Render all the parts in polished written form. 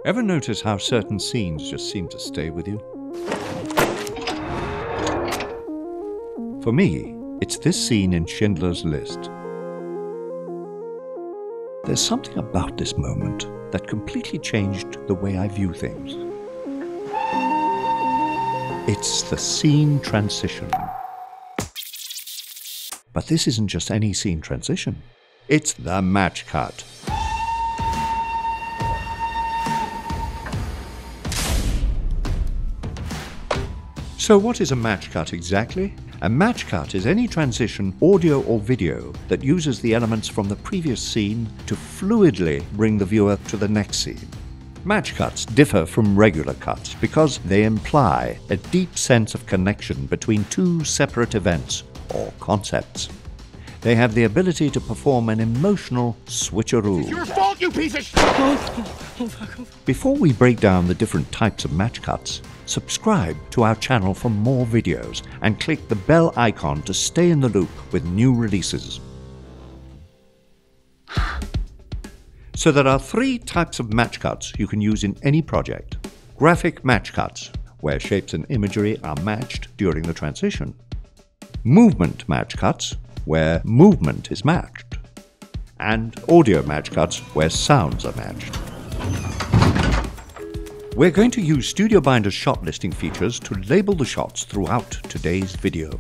Ever notice how certain scenes just seem to stay with you? For me, it's this scene in Schindler's List. There's something about this moment that completely changed the way I view things. It's the scene transition. But this isn't just any scene transition. It's the match cut. So what is a match cut exactly? A match cut is any transition, audio or video, that uses the elements from the previous scene to fluidly bring the viewer to the next scene. Match cuts differ from regular cuts because they imply a deep sense of connection between two separate events or concepts. They have the ability to perform an emotional switcheroo. It's your fault, you piece of shit! Before we break down the different types of match cuts, subscribe to our channel for more videos and click the bell icon to stay in the loop with new releases. So there are three types of match cuts you can use in any project. Graphic match cuts, where shapes and imagery are matched during the transition. Movement match cuts, where movement is matched. And audio match cuts, where sounds are matched. We're going to use Studio Binder's shot listing features to label the shots throughout today's video.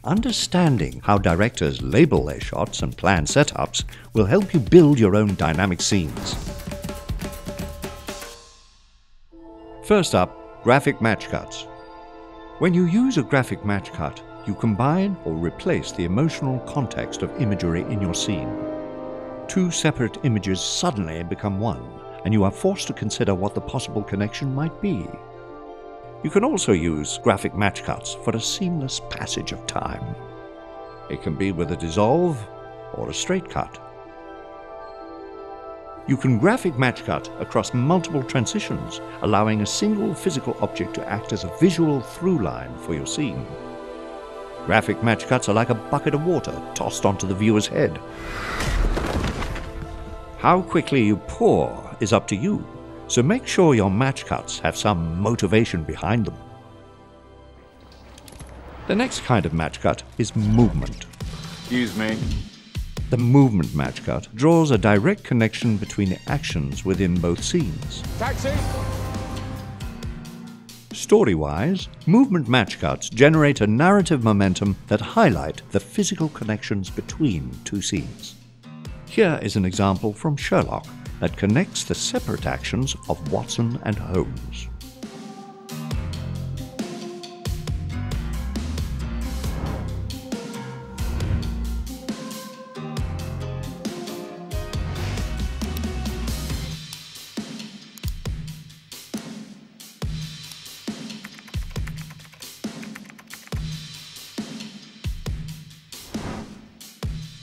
Understanding how directors label their shots and plan setups will help you build your own dynamic scenes. First up, graphic match cuts. When you use a graphic match cut, you combine or replace the emotional context of imagery in your scene. Two separate images suddenly become one, and you are forced to consider what the possible connection might be. You can also use graphic match cuts for a seamless passage of time. It can be with a dissolve or a straight cut. You can graphic match cut across multiple transitions, allowing a single physical object to act as a visual through line for your scene. Graphic match cuts are like a bucket of water tossed onto the viewer's head. How quickly you pour is up to you, so make sure your match cuts have some motivation behind them. The next kind of match cut is movement. Excuse me. The movement match cut draws a direct connection between the actions within both scenes. Taxi! Story-wise, movement match cuts generate a narrative momentum that highlight the physical connections between two scenes. Here is an example from Sherlock that connects the separate actions of Watson and Holmes.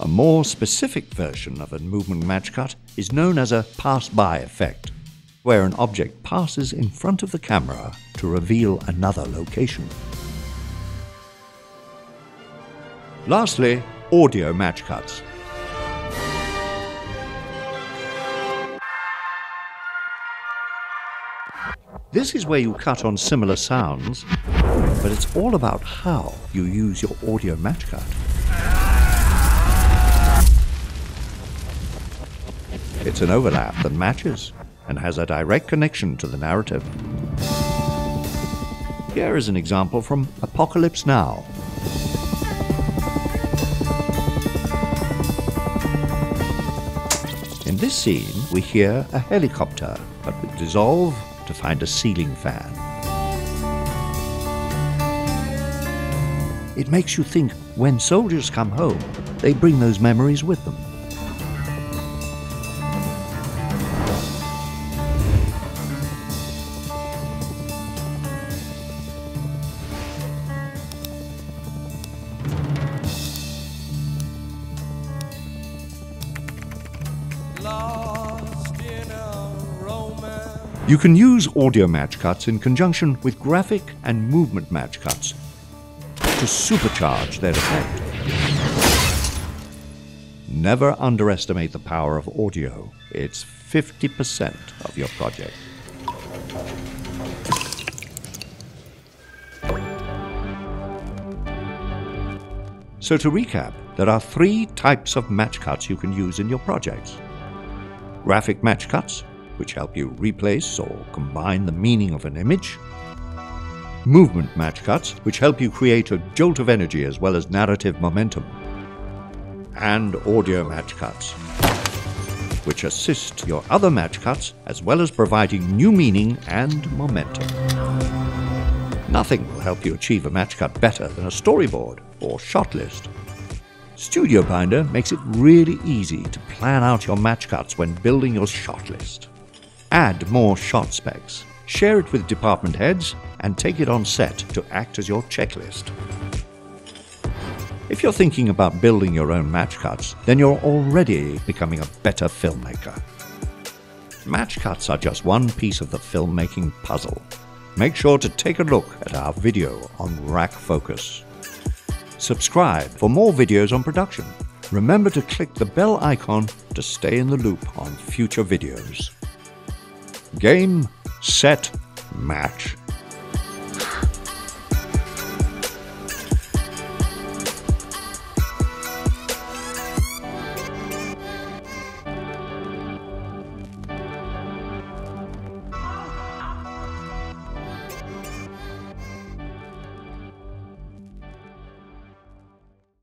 A more specific version of a movement match cut is known as a pass-by effect, where an object passes in front of the camera to reveal another location. Lastly, audio match cuts. This is where you cut on similar sounds, but it's all about how you use your audio match cut. It's an overlap that matches and has a direct connection to the narrative. Here is an example from Apocalypse Now. In this scene, we hear a helicopter, but we dissolve to find a ceiling fan. It makes you think when soldiers come home, they bring those memories with them. You can use audio match cuts in conjunction with graphic and movement match cuts to supercharge their effect. Never underestimate the power of audio. It's 50% of your project. So to recap, there are 3 types of match cuts you can use in your projects. Graphic match cuts, which help you replace or combine the meaning of an image. Movement match cuts, which help you create a jolt of energy as well as narrative momentum. And audio match cuts, which assist your other match cuts as well as providing new meaning and momentum. Nothing will help you achieve a match cut better than a storyboard or shot list. Studio Binder makes it really easy to plan out your match cuts when building your shot list. Add more shot specs, share it with department heads, and take it on set to act as your checklist. If you're thinking about building your own match cuts, then you're already becoming a better filmmaker. Match cuts are just one piece of the filmmaking puzzle. Make sure to take a look at our video on rack focus. Subscribe for more videos on production. Remember to click the bell icon to stay in the loop on future videos. Game, set, match.